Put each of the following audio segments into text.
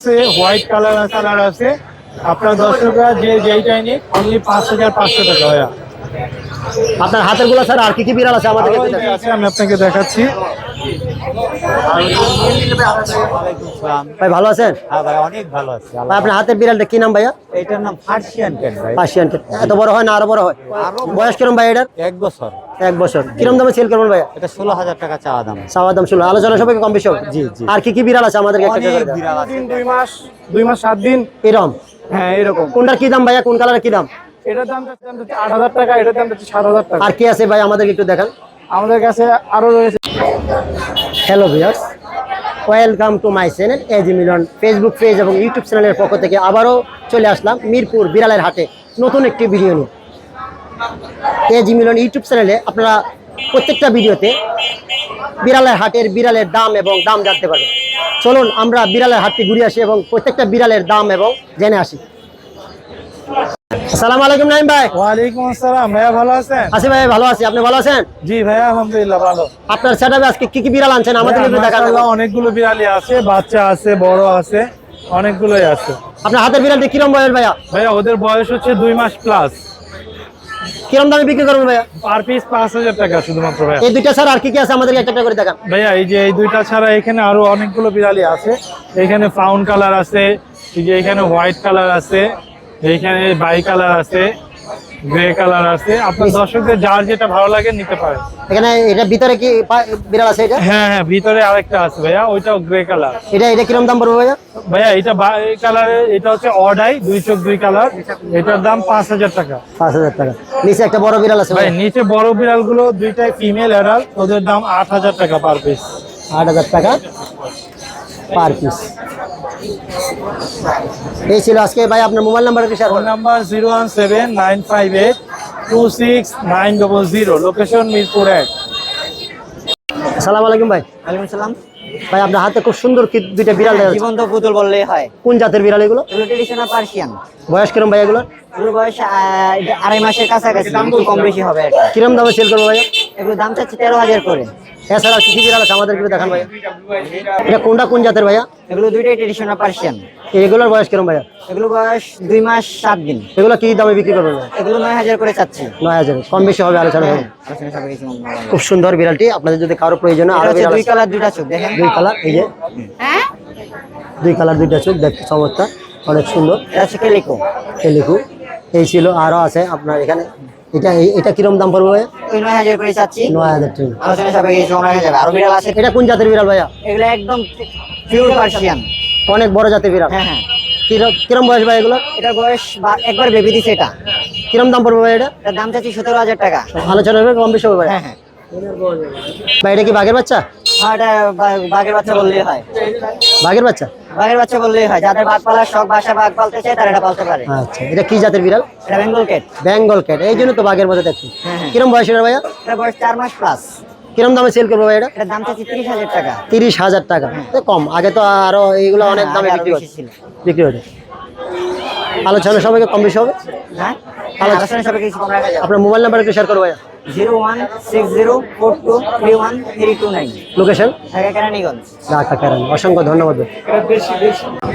White colour আছে আপনার দর্শকরা যেইটাই নিক অনলি 5500 টাকা ভাইয়া। আপনার হাতের গুলা স্যার আর কি কি বিড়াল আছে আমাদের আমি আপনাকে দেখাচ্ছি। ভাই ভালো আছেন? হ্যাঁ ভাই অনেক ভালো আছে। ভাই আপনার হাতের বিড়ালটা কি নাম ভাইয়া? এটার নাম পার্সিয়ান ক্যাট ভাই। Persian cat. এত বড় হয় না আরো বড় হয়? বয়স কিরম ভাই এটার? 1 বছর। 1 বছর। কিরম দামে সেল করবেন ভাইয়া? এটা 16000 টাকা চাওয়া দাম। চাওয়া দাম 16। আলোচনা সবাইকে কম বেশি হবে। জি জি। আর কি কি বিড়াল আছে আমাদেরকে একটা অনেক করে দেন। বিড়াল আছে। 2 মাস 7 দিন এরকম? হ্যাঁ এরকম। কোনটার কি দাম ভাইয়া? কোন কালারের কি দাম? এটার দাম 8000 টাকা, এটার দাম 7000 টাকা। আর কি আছে ভাই আমাদেরকে একটু দেখান। আমাদের কাছে আরো রয়েছে। Hello viewers, welcome to my channel এজি মিলন ফেসবুক পেজ এবং ইউটিউব চ্যানেলের পক্ষ থেকে আবারও চলে আসলাম মিরপুর বিড়ালের হাটে নতুন একটি ভিডিও নিয়ে। এজি মিলন ইউটিউব চ্যানেলে আপনারা প্রত্যেকটা ভিডিওতে বিড়ালের হাটের বিড়ালের দাম এবং দাম জানতে পারবেন। চলুন আমরা বিড়ালের হাটটি ঘুরে আসি এবং প্রত্যেকটা বিড়ালের দাম এবং জেনে আসি। আসসালামু আলাইকুম নাইম ভাই। ওয়ালাইকুম আসসালাম ভাইয়া, ভালো আছেন? আছি ভাই, ভালো আছি। আপনি ভালো আছেন? জি ভাইয়া আলহামদুলিল্লাহ ভালো। আপনার সেটআপে আজকে কি কি বিড়াল আনছেন আমাদের একটু দেখান। মাশাআল্লাহ অনেকগুলো বিড়ালই আছে, বাচ্চা আছে, বড় আছে, অনেকগুলোই আছে। আপনার হাতের বিড়ালটি কিরম বয়স ভাইয়া? ভাইয়া ওদের বয়স হচ্ছে 2 মাস প্লাস। কিরম দামে বিক্রি করবেন ভাইয়া? পার পিস 5000 টাকা শুধুমাত্র ভাইয়া। এই দুইটা ছাড়া আর কি কি আছে আমাদেরকে একটা করে দেখান। ভাইয়া এই যে এই দুইটা ছাড়া এখানে আরো অনেকগুলো বিড়ালই আছে। এখানে ফাউন কালার আছে, এই যে এখানে হোয়াইট কালার আছে, এইখানে বাই কালার আছে, গ্রে কালার আছে। আপনার দর্শকদের যার যেটা ভালো লাগে নিতে পারে। এখানে এটা ভিতরে কি বিড়াল আছে? এটা হ্যাঁ হ্যাঁ, ভিতরে আরেকটা আছে ভাইয়া, ওইটাও গ্রে কালার। এটা কিরম দাম পড়বে ভাইয়া? ভাইয়া এটা এই কালারে, এটা হচ্ছে অডাই 2 চোখ 2 কালার। এটার দাম 5000 টাকা। 5000 টাকা। নিচে একটা বড় বিড়াল আছে ভাই ভাই। নিচে বড় বিড়াল গুলো দুইটাই ফিমেল অ্যাডাল্ট, ওদের দাম 8000 টাকা পার পিস। 8000 টাকা পার পিস। এই ছিল আজকে ভাই আপনার মোবাইল নাম্বার কি sir? Phone number 017958 26900, location Mirpur 1। আসসালামু আলাইকুম ভাই। ওয়ালাইকুম সালাম। ভাই আপনার হাতে খুব সুন্দর কি দুইটা বিড়াল দেখা যাচ্ছে। জীবন্ত পুতুল বললেই হয়। কোন জাতের বিড়াল এগুলো? এগুলো ট্রেডিশনাল পার্সিয়ান। বয়স কিরম ভাই এগুলো? এগুলো বয়স 2.5 মাসের কাছাকাছি, একটু কম বেশি হবে আর কি। কিরম দামে সেল করবো ভাইয়া? এগুলো দাম চাচ্ছে 13000 করে। এছাড়া কি কি বিড়াল আছে আমাদের একটু দেখান ভাইয়া। এটা কোন জাতের ভাইয়া? এগুলো দুইটাই ট্রেডিশনাল পার্সিয়ান। এগুলোর বয়স কিরম ভাইয়া? এগুলো বয়স 2 মাস 7 দিন। এগুলো কি দামে বিক্রি করবেন ভাইয়া? এগুলো 9000 করে চাচ্ছি। 9000। কম বেশি হবে, আলোচনা হবে। আলোচনা সবাই কিছু মনে হয়। খুব সুন্দর বিড়ালটি, আপনাদের যদি কারো প্রয়োজন হয় আরো বিড়াল 2 কালার 2টা চোখ দেখেন। 2 কালার, এই যে 2 কালার 2টা চোখ দেখতে চমৎকার, অনেক সুন্দর। এটা হচ্ছে কেলিকো। লিখু এই ছিল, আরো আছে আপনার এখানে। এটা কিরম দাম পড়বে ভাইয়া? ওই 9000 করে চাচ্ছি। 9000 টাকা। আলোচনা সবাই কিছু মনে হয়ে যাবে। আরো বিড়াল আছে। এটা কোন জাতের বিড়াল ভাইয়া? এগুলো একদম পিওর পার্সিয়ান। অনেক বড় জাতের বিড়াল। হ্যাঁ হ্যাঁ। কিরম বয়স ভাই এগুলো? এটা বয়স একবার বেবি দিছে। এটা কিরম দাম পড়বে ভাই? এটার দাম চাচ্ছি 17000 টাকা। আলোচনা হবে, কম বেশি হবে ভাই। হ্যাঁ হ্যাঁ। ভাই এটা কি বাঘের বাচ্চা? হ্যাঁ এটা বাঘের বাচ্চা বললেই হয়। বাঘের বাচ্চা? বাঘের বাচ্চা বললেই হয়। যাদের বাঘ পালার শখ, বাসা বাঘ পালতে চায় তারা এটা পালতে পারে। আচ্ছা, এটা কি জাতের বিড়াল? এটা বেঙ্গল ক্যাট। বেঙ্গল ক্যাট, এই জন্য তো বাঘের মতো দেখছি। হ্যাঁ হ্যাঁ। কিরম বয়স এটা ভাইয়া? এটা বয়স 4 মাস প্লাস। কিরম দামে সেল করবো ভাই এটা? এটার দাম চাচ্ছি 30000 টাকা। 30000 টাকা। তো কম, আগে তো আরো এইগুলো অনেক দামে আগে আরো বিক্রি বেশি ছিল। হচ্ছে। আলোচনা সবাইকে কম বেশি হবে। হ্যাঁ আলোচনা সবাই কিছু কম রাখা যাবে। আপনার মোবাইল নাম্বার একটু শেয়ার করবো ভাইয়া। 016042313139। লোকেশন ঢাকা কেরানীগঞ্জ। ঢাকা কেরানি। অসংখ্য ধন্যবাদ ভাই।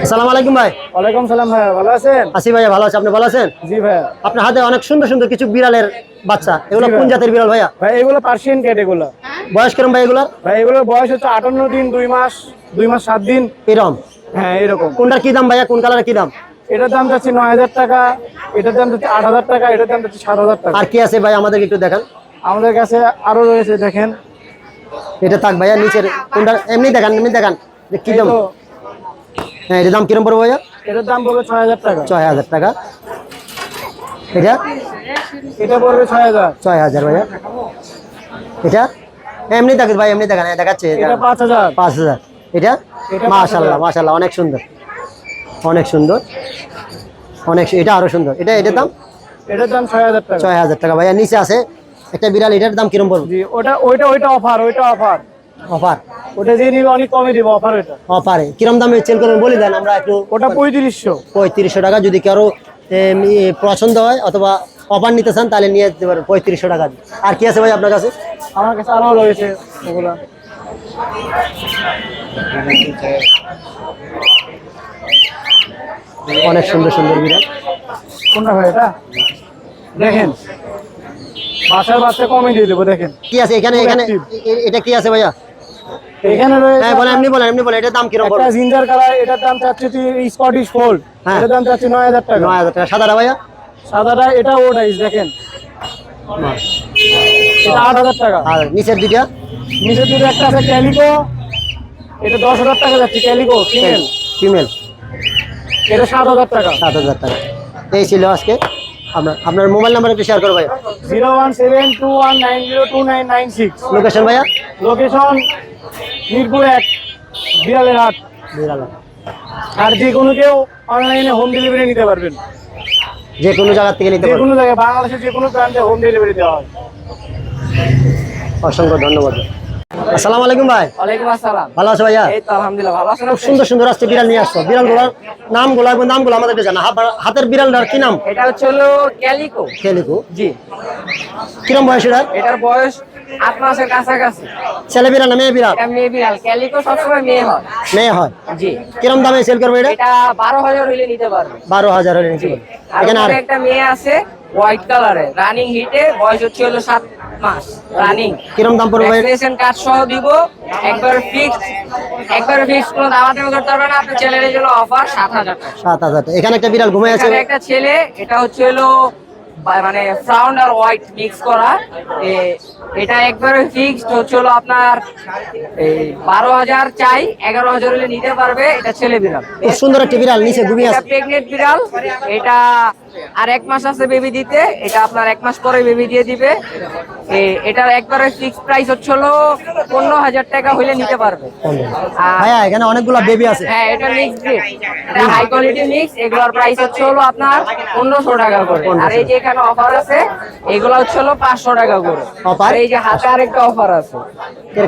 আসসালামু আলাইকুম ভাই। ওয়ালাইকুম সালাম ভাইয়া, ভালো আছেন? আসি ভাইয়া, ভালো আছে। আপনি ভালো আছেন? জি ভাইয়া। আপনার হাতে অনেক সুন্দর সুন্দর কিছু বিড়ালের বাচ্চা, এগুলো কোন জাতের বিড়াল ভাইয়া? ভাই এগুলো পার্সিয়ান ক্যাট। এগুলো বয়স কিরম ভাই এগুলো? ভাই এগুলোর বয়স হচ্ছে 58 দিন, 2 মাস 7 দিন। এরম? হ্যাঁ এরকম। কোনটার কি দাম ভাইয়া? কোন কালারের কি দাম? এটার দাম চাচ্ছি 9000 টাকা, এটার দাম চাচ্ছি 8000 টাকা, এটার দাম চাচ্ছি 7000 টাকা। আর কি আছে ভাই আমাদেরকে একটু দেখান। আমাদের কাছে আরো রয়েছে, দেখেন। এটা থাক ভাইয়া, নিচের কোনটা এমনি দেখান যে কি দাম। হ্যাঁ, এটার দাম কিরম পড়বে ভাইয়া? এটার দাম পড়বে 6000 টাকা। 6000 টাকা। এটা পড়বে 6000। 6000 ভাইয়া। এটা এমনি দেখান ভাই, এমনি দেখান। দেখাচ্ছে এটা 5000। 5000। এটা মাশাআল্লাহ মাশাআল্লাহ, অনেক সুন্দর, অনেক সুন্দর, এটা আরো সুন্দর। এটার দাম? এটার দাম 6000 টাকা। 6000 টাকা ভাইয়া। নিচে আছে একটা বিড়াল, এটার দাম কিরম পড়বে? জি ওইটা অফার। অফার? ওটা দিয়ে নিবে অনেক কমে দিব অফার। ওইটা অফারে কিরম দামে সেল করবেন বলে দেন, আমরা একটু। ওটা 3500। 3500 টাকা। যদি কারো পছন্দ হয় অথবা অফার নিতে চান তাহলে নিয়ে যেতে পারেন 3500 টাকা। আর কি আছে ভাই আপনার কাছে? আমার কাছে আরো রয়েছে ওগুলা। অনেক সুন্দর সুন্দর বিড়াল। কোনটা ভাই এটা? দেখেন বাচ্চার বাচ্চা কমে দিয়ে দেবো। দেখেন কি আছে এখানে? এখানে এটা কি আছে ভাইয়া? এখানে রয়েছে হ্যাঁ বলেন, এমনি বলেন এটার দাম কিরকম? একটা জিঞ্জার কালার, এটার দাম চাচ্ছি স্কটিশ ফোল্ড, হ্যাঁ। এটার দাম চাচ্ছি 9000 টাকা। 9000 টাকা। সাদাটা ভাইয়া? সাদাটা এটা ওটাইস দেখেন, এটা 8000 টাকা। আর নিচের দুইটা? নিচের দুটো একটা আছে ক্যালিকো, এটা 10000 টাকা যাচ্ছে। ক্যালিকো ফিমেল, ফিমেল, এটা 7000 টাকা। 7000 টাকা। এই ছিল আজকে। আপনার মোবাইল নাম্বার একটু শেয়ার করো ভাইয়া। 01721902996। লোকেশন ভাইয়া? লোকেশন মিরপুর 1, বিড়ালের হাট। বিড়াল আর যে কোনো কেউ অনলাইনে হোম ডেলিভারি নিতে পারবেন, যে কোনো জায়গা থেকে নিতে যে পারবেন। কোনো জায়গায় বাংলাদেশের যে কোনো প্রান্তে হোম ডেলিভারি দেওয়া হয়। অসংখ্য ধন্যবাদ। আসসালামু আলাইকুম ভাই। ওয়ালাইকুম আসসালাম। ভালো আছো ভাইয়া? এই তো আলহামদুলিল্লাহ ভালো আছেন খুব আপনি? সুন্দর সুন্দর আজকে বিড়াল নিয়ে আসছো। বিড়ালগুলোর নামগুলো আমাদেরকে জানা। হাতের বিড়ালটার কি নাম? এটা হচ্ছে হলো ক্যালিকো। কেলিকো। জি, কিরম বয়স এটার? এটার বয়স 8 মাসের কাছাকাছি। ছেলে বিড়াল না মেয়ে বিড়াল? এটা মেয়ে বিড়াল। ক্যালিকো সবসময় মেয়ে হয়। মেয়ে হয়। জি, কিরম দামে সেল করবে এটা? এটা 12000 হইলে নিতে পারবে। 12000 হলে নিতে জি, পারবে। আর এখানে আর ওখানে একটা মেয়ে আছে হোয়াইট কালারে, রানিং হিটে, বয়স হচ্ছে হলো 7 মাস রানিং। কিরম দাম পড়বে ভাই? ভ্যাকসিনেশন কার্ড সহ দিব, একবার ফিক্স কোনো দামাদামি করতে হবে না। আপনার ছেলের জন্য অফার 7000 টাকা। 7000 টাকা। এখানে একটা বিড়াল ঘুমায় আছে। এখানে একটা ছেলে, এটা হচ্ছে হলো মানে ব্রাউন আর হোয়াইট মিক্স করা। এটা একবারে ফিক্সড হচ্ছে হলো আপনার 12000 চাই, 11000 হলে নিতে পারবে। এটা ছেলে বিড়াল, খুব সুন্দর একটা বিড়াল নিচে ঘুমিয়ে এটা আছে। প্রেগনেন্ট বিড়াল। এটা আর 1 মাস আছে বেবি দিতে, এটা আপনার 1 মাস পরে বেবি দিয়ে দিবে। এটার একবারে ফিক্সড প্রাইস হচ্ছে হলো 15000 টাকা হলে নিতে পারবে। আর ভাইয়া এখানে অনেকগুলো বেবি আছে। হ্যাঁ, এটা মিক্স ব্রিড, এটা হাই কোয়ালিটি মিক্স। এগুলোর প্রাইস হচ্ছে হলো আপনার 1500 টাকা করে। আর এই যে এখানে অফার আছে, এগুলো হচ্ছে হলো 500 টাকা করে। Offer? আর এই যে হাতে আরেকটা অফার আছে,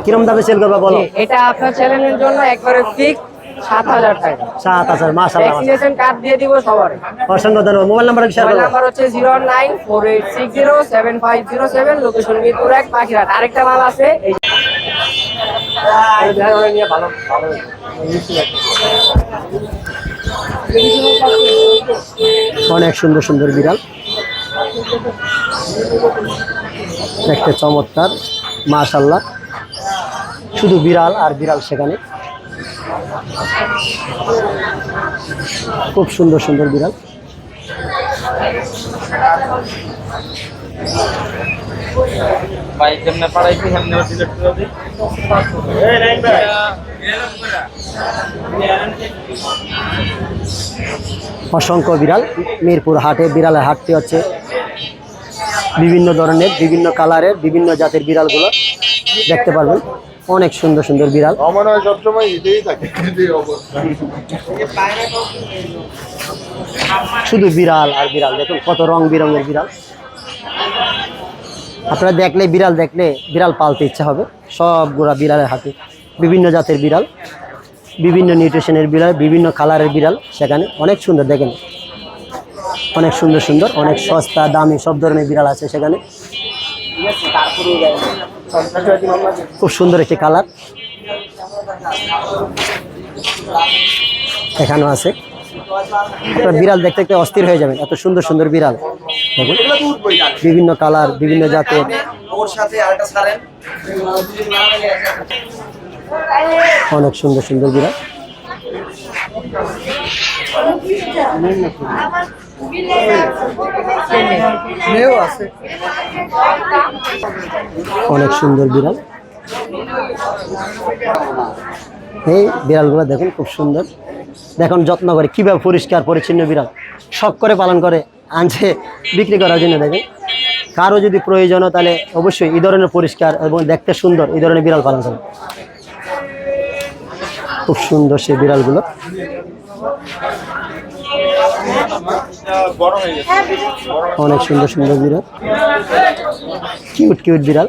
কিরম দামে সেল করবে বলো? এটা আপনার চ্যানেলের জন্য একবারে ফিক্স 7000 টাকা। 7000। মাশাআল্লাহ। ভ্যাকসিনেশন কার্ড দিয়ে দিব সবার। অসংখ্য ধন্যবাদ। মোবাইল নাম্বার শেয়ার মোবাইল করো। নাম্বার হচ্ছে 09486075507, লোকেশন মিরপুর 1, পাখিরহাট। আরেকটা মাল আছে এই অনেক সুন্দর সুন্দর বিড়াল, দেখতে চমৎকার। মাশাআল্লাহ, শুধু বিড়াল আর বিড়াল। সেখানে খুব সুন্দর সুন্দর বিড়াল। অসংখ্য বিড়াল। মিরপুর হাটে বিড়ালের হাটটি হচ্ছে বিভিন্ন ধরনের, বিভিন্ন কালারের, বিভিন্ন জাতের বিড়ালগুলো দেখতে পারবেন। অনেক সুন্দর সুন্দর বিড়াল। শুধু বিড়াল আর বিড়াল। দেখুন কত রং বিরঙের বিড়াল। আপনারা দেখলে বিড়াল পালতে ইচ্ছা হবে। সবগুলা বিড়ালের হাতে বিভিন্ন জাতের বিড়াল, বিভিন্ন নিউট্রিশনের বিড়াল, বিভিন্ন কালারের বিড়াল। সেখানে অনেক সুন্দর, দেখেন অনেক সুন্দর সুন্দর, অনেক সস্তা দামি সব ধরনের বিড়াল আছে সেখানে। খুব সুন্দর একটি কালার এখানেও আছে। আপনার বিড়াল দেখতে দেখতে অস্থির হয়ে যাবেন, এত সুন্দর সুন্দর বিড়াল। দেখুন বিভিন্ন কালার, বিভিন্ন জাতের। অনেক সুন্দর সুন্দর বিড়াল। অনেক সুন্দর বিড়াল। এই বিড়ালগুলো দেখুন খুব সুন্দর। দেখুন যত্ন করে কিভাবে পরিষ্কার পরিচ্ছন্ন বিড়াল শখ করে পালন করে আনছে বিক্রি করার জন্য। দেখেন কারো যদি প্রয়োজন হয় তাহলে অবশ্যই এই ধরনের পরিষ্কার এবং দেখতে সুন্দর এই ধরনের বিড়াল পালন করে। খুব সুন্দর সেই বিড়ালগুলো। অনেক সুন্দর সুন্দর বিড়াল, কিউট কিউট বিড়াল।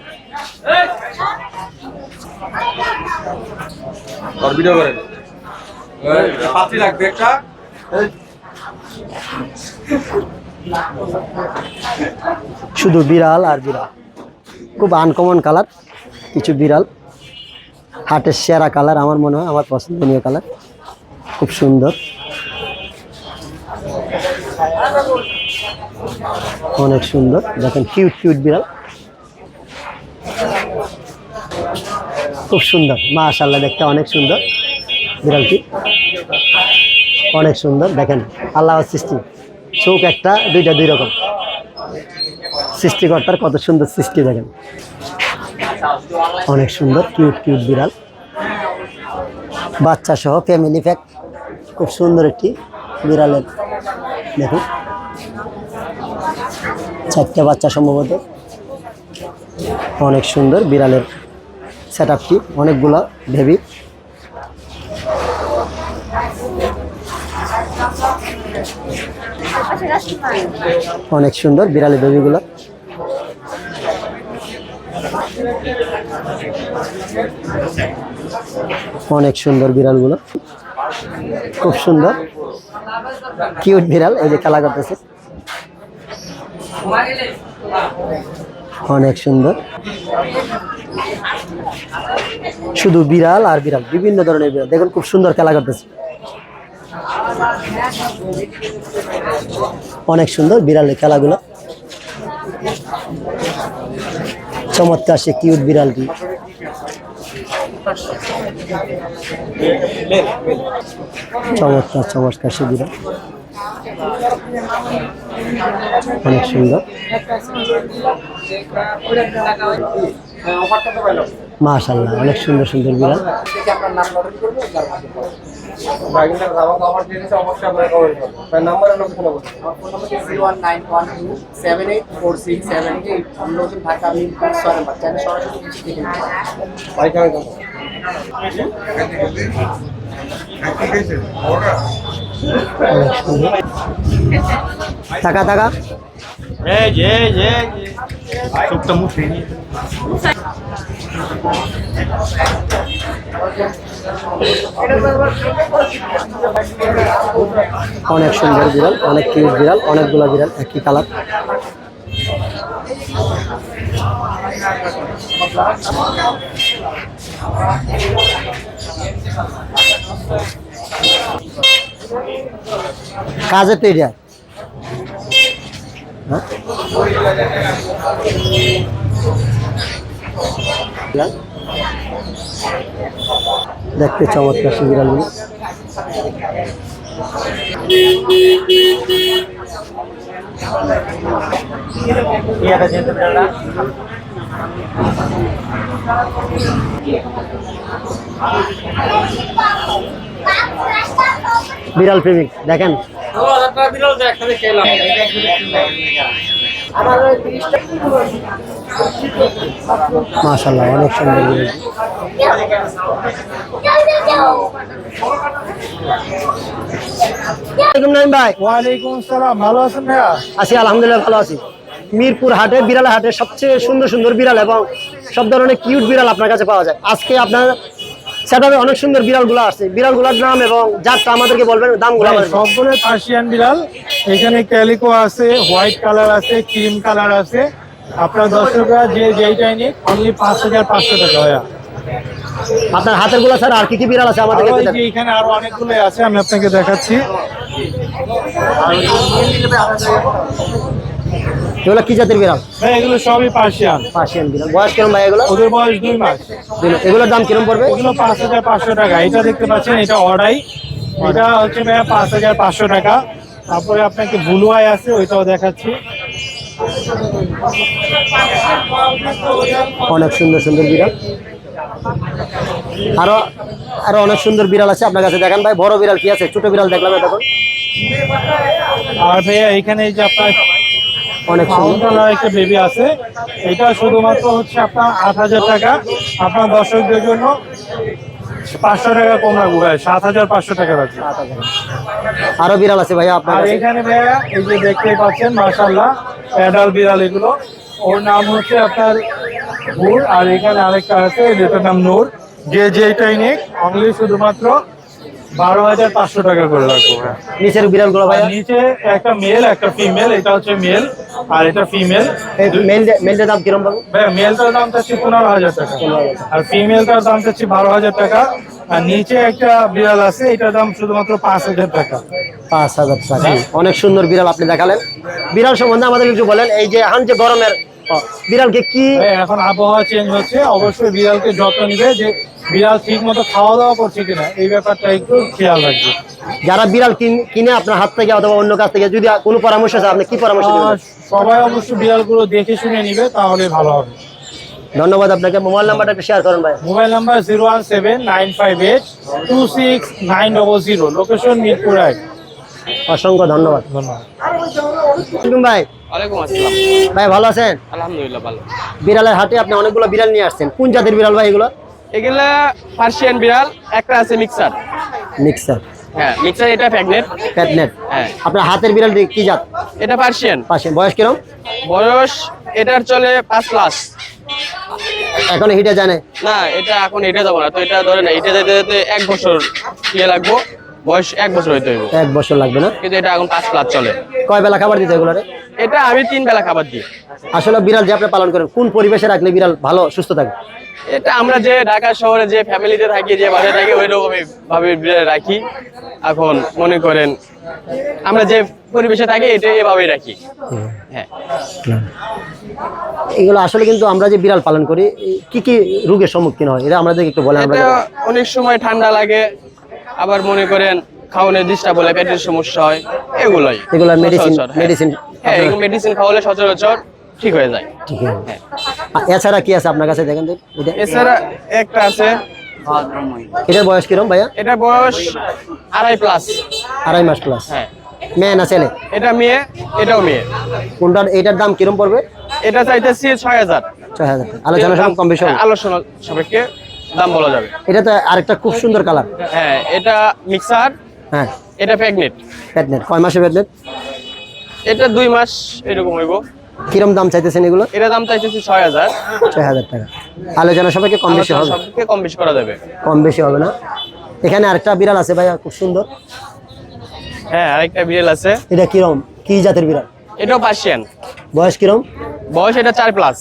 শুধু বিড়াল আর বিড়াল। খুব আনকমন কালার কিছু বিড়াল, হাটের সেরা কালার আমার মনে হয়, আমার পছন্দনীয় কালার। খুব সুন্দর। অনেক সুন্দর, দেখেন কিউট কিউট বিড়াল, খুব সুন্দর, মাশাআল্লাহ দেখতে অনেক সুন্দর বিড়ালটি, অনেক সুন্দর। দেখেন আল্লাহর সৃষ্টি, চোখ একটা দুইটা দুই রকম, সৃষ্টিকর্তার কত সুন্দর সৃষ্টি দেখেন, অনেক সুন্দর কিউট কিউট বিড়াল, বাচ্চা সহ ফ্যামিলি প্যাক, খুব সুন্দর একটি বিড়ালের, দেখুন 4টে বাচ্চা সম্ভবত, অনেক সুন্দর বিড়ালের সেট আপটি, অনেকগুলা বেবি, অনেক সুন্দর বিড়ালের বেবিগুলো, অনেক সুন্দর বিড়ালগুলো, খুব সুন্দর কিউট বিড়াল, এই যে খেলা করতেছে, অনেক সুন্দর, শুধু বিড়াল আর বিড়াল, বিভিন্ন ধরনের বিড়াল, দেখুন খুব সুন্দর খেলা করতেছে, অনেক সুন্দর বিড়ালের খেলাগুলো, চমৎকার সে কিউট বিড়ালটি, চমৎকার চমৎকার সে বিড়াল, অনেক সুন্দর, মাশাআল্লাহ অনেক সুন্দর সুন্দর বিড়াল, অনেক সুন্দর, টাকা টাকা অনেক সুন্দর বিড়াল, অনেক কিউট বিড়াল, অনেকগুলো বিড়াল একই কালার, কাজে তো এটা দেখতে চমৎকার সে বিড়ালগুলো, বিড়াল প্রেমিক দেখেন, মাশাআল্লাহ অনেক সুন্দর বিড়াল, ভাই ওয়ালাইকুম আসসালাম, ভালো আছেন ভাইয়া? আছি আলহামদুলিল্লাহ ভালো আছি। মিরপুর হাটে, বিড়াল হাটে সবচেয়ে সুন্দর সুন্দর বিড়াল এবং সব ধরনের কিউট বিড়াল আপনার কাছে পাওয়া যায়। আজকে আপনার সেটাবে অনেক সুন্দর বিড়ালগুলো আসছে, বিড়ালগুলোর নাম এবং জাতটা আমাদেরকে বলবেন, দামগুলো আমাদের বলবেন। সবগুলো পার্সিয়ান বিড়াল, এখানে ক্যালিকো আছে, হোয়াইট কালার আছে, ক্রিম কালার আছে। আপনার দর্শকরা যে যেইটাই নিক অনলি 5500 টাকা ভাইয়া। আপনার হাতের গুলো স্যার আর কি কি বিড়াল আছে আমাদের আরো এই যে এখানে আরো অনেকগুলো আছে, আমি আপনাকে দেখাচ্ছি। এগুলো কি জাতের বিড়াল? ভাই এগুলো সবই পার্সিয়ান। পার্সিয়ান বিড়াল। বয়স কিরম ভাই এগুলো? ওদের বয়স 2 মাস। এগুলোর দাম কিরম পড়বে? এগুলো 5500 টাকা। এটা দেখতে পাচ্ছেন, এটা অর্ডাই, এটা হচ্ছে ভাইয়া 5500 টাকা। তারপরে আপনাকে ব্লু আই আছে, ওইটাও দেখাচ্ছি। অনেক সুন্দর সুন্দর বিড়াল, আরো আরো অনেক সুন্দর বিড়াল আছে আপনার কাছে। দেখেন ভাই বড় বিড়াল কি আছে, ছোট বিড়াল দেখলাম এখন। আর ভাইয়া এখানে এই যে আপনার অনেক সুন্দর একটা বেবি আছে, এটা শুধুমাত্র হচ্ছে আপনার 8000 টাকা। আপনার দর্শকদের জন্য 500 টাকা কম রাখবো ভাই, 7500 টাকা রাখবো। আরো বিড়াল আছে ভাইয়া আপনার আর কাছে? এখানে ভাইয়া এই যে দেখতেই পাচ্ছেন মাশাআল্লাহ অ্যাডাল্ট বিড়াল এগুলো, ওর নাম হচ্ছে আপনার নূর। আর এখানে আরেকটা আছে, যেটার নাম নূর। যে যেটাই নেক অনলি শুধুমাত্র 12500 টাকা করে রাখবো ভাইয়া। নিচের বিড়াল গুলো ভাইয়া? নিচে একটা মেল একটা ফিমেল, এটা হচ্ছে মেল আর এটা ফিমেল। মেলটার দাম কিরম পাবো? ভাইয়া মেলটার দাম চাচ্ছি 15000 টাকা, আর ফিমেলটার দাম চাচ্ছি 12000 টাকা। আর নিচে একটা বিড়াল আছে, এটার দাম শুধুমাত্র 5,000 টাকা। 5,000 টাকা। অনেক সুন্দর বিড়াল আপনি দেখালেন। বিড়াল সম্বন্ধে আমাদের একটু বলেন, এই যে এখন যে গরমের বিড়ালকে কি এখন আবহাওয়া চেঞ্জ হচ্ছে, অবশ্যই বিড়ালকে যত্ন নিবে, যে বিড়াল ঠিক মতো খাওয়া দাওয়া করছে কিনা এই ব্যাপারটা একটু খেয়াল রাখবে। যারা বিড়াল কিনে আপনার হাত থেকে অথবা অন্য কাছ থেকে যদি কোনো পরামর্শ আছে, আপনি কি পরামর্শ দেবেন? সবাই অবশ্যই বিড়ালগুলো দেখে শুনে নিবে, তাহলে ভালো হবে। ধন্যবাদ আপনাকে। মোবাইল নাম্বারটা একটু শেয়ার করেন ভাই। Mobile number 017-958-26900, location Mirpur 1। অসংখ্য ধন্যবাদ। ধন্যবাদ। ভাই ওয়ালাইকুম আসসালাম। ভাই ভালো আছেন? আলহামদুলিল্লাহ ভালো। বিড়ালের হাটে আপনি অনেকগুলো বিড়াল নিয়ে আসছেন, কোন জাতের বিড়াল ভাই এগুলো? এগুলা পার্সিয়ান বিড়াল, একটা আছে মিক্সার। মিক্সার। হ্যাঁ, মিক্সার এটা প্যাগনেট। প্যাটনেট। হ্যাঁ। আপনার হাতের বিড়ালটি কি জাত? এটা পার্সিয়ান। পাশে বয়স কিরম? বয়স এটার চলে 5+। এখনো হিটে যায় না? না, এটা এখন এটা যাবো না, তো এটা ধরে না, এটা যেতে যেতে 1 বছর লাগবো, বয়স 1 বছর হইতে হইব, 1 বছর লাগবে না? কিন্তু এটা এখন 5+ চলে। কয় বেলা খাবার দিতে এগুলো? এটা আমি 3 বেলা খাবার দিই। আসলে বিড়াল যে আপনি পালন করেন, কোন পরিবেশে রাখলে বিড়াল ভালো সুস্থ থাকে? এটা আমরা যে ঢাকা শহরে যে ফ্যামিলিতে থাকি, যে বাসায় থাকি, ওই রকমই ভাবে বিড়াল রাখি। এখন মনে করেন আমরা যে পরিবেশে থাকি এটা এভাবেই রাখি। হ্যাঁ, এগুলো আসলে কিন্তু আমরা যে বিড়াল পালন করি, কি কি রোগের সম্মুখীন হয় এটা আমাদেরকে একটু বলেন। এটা অনেক সময় ঠান্ডা লাগে, আবার মনে করেন খাওয়ানোর ডিস্টার্ব হলে পেটের সমস্যা হয়, এগুলোই। এগুলো মেডিসিন সচরাচর, হ্যাঁ। মেডিসিন হ্যাঁ, এগুলো মেডিসিন খাওয়ালে সচরাচর ঠিক হয়ে যায়। ঠিক আছে। এছাড়া কি আছে আপনার কাছে দেখেন তো এটা? এছাড়া একটা আছে, এটার বয়স কিরম ভাইয়া? এটা বয়স 2.5+। 2.5 মাস প্লাস। হ্যাঁ, মেয়ে না ছেলে? এটা মেয়ে, এটাও মেয়ে। কোনটার এটার দাম কিরম পড়বে? এটা চাইতেছি 6,000। 6,000 টাকা। আলোচনা সব কম বেশি হবে? হ্যাঁ, আলোচনা সাপেক্ষে দাম বলা যাবে। এটা তো আরেকটা খুব সুন্দর কালার। হ্যাঁ, এটা মিক্সার, হ্যাঁ। এটা প্রেগনেন্ট। প্যাটনেট কয় মাসে প্যাটনেট? এটা 2 মাস এরকম হইব। কিরম দাম চাইতেছেন এগুলো? এটা দাম চাইতেছি 6,000। 6,000 টাকা। আলোচনা সবাইকে কম বেশি আলোচনা হবে? সাপেক্ষে কম বেশি করা যাবে। কম বেশি হবে না? এখানে আরেকটা বিড়াল আছে ভাইয়া, খুব সুন্দর। হ্যাঁ, আরেকটা বিড়াল আছে, এটা কিরম, কি জাতের বিড়াল? এটাও পার্সিয়ান। বয়স কিরম? বয়স এটা 4+।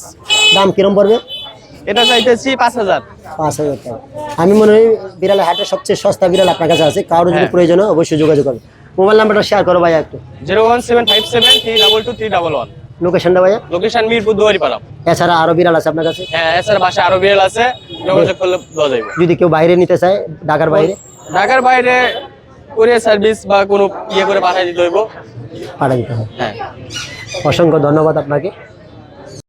দাম কিরম পড়বে? এটা চাইতেছি 5,000। 5,000 টাকা। আমি মনে হয় বিড়ালের হাটের সবচেয়ে সস্তা বিড়াল আপনার কাছে আছে, কারো যদি হ্যাঁ। প্রয়োজন হয় অবশ্যই যোগাযোগ করবে। মোবাইল নাম্বারটা শেয়ার করো ভাইয়া একটু। 01757322311। লোকেশনটা ভাইয়া? লোকেশন মিরপুর দুয়ারিপাড়া। এছাড়া আরো বিড়াল আছে আপনার কাছে? হ্যাঁ, এছাড়া বাসায় আরো বিড়াল আছে, যোগাযোগ করলে দেওয়া যাবে। যদি কেউ বাইরে নিতে চায়, ঢাকার বাইরে? ঢাকার বাইরে কুরিয়ার সার্ভিস বা কোনো ইয়ে করে পাঠিয়ে দিতে হইব। পাঠিয়ে দিতে হবে। হ্যাঁ। অসংখ্য ধন্যবাদ আপনাকে।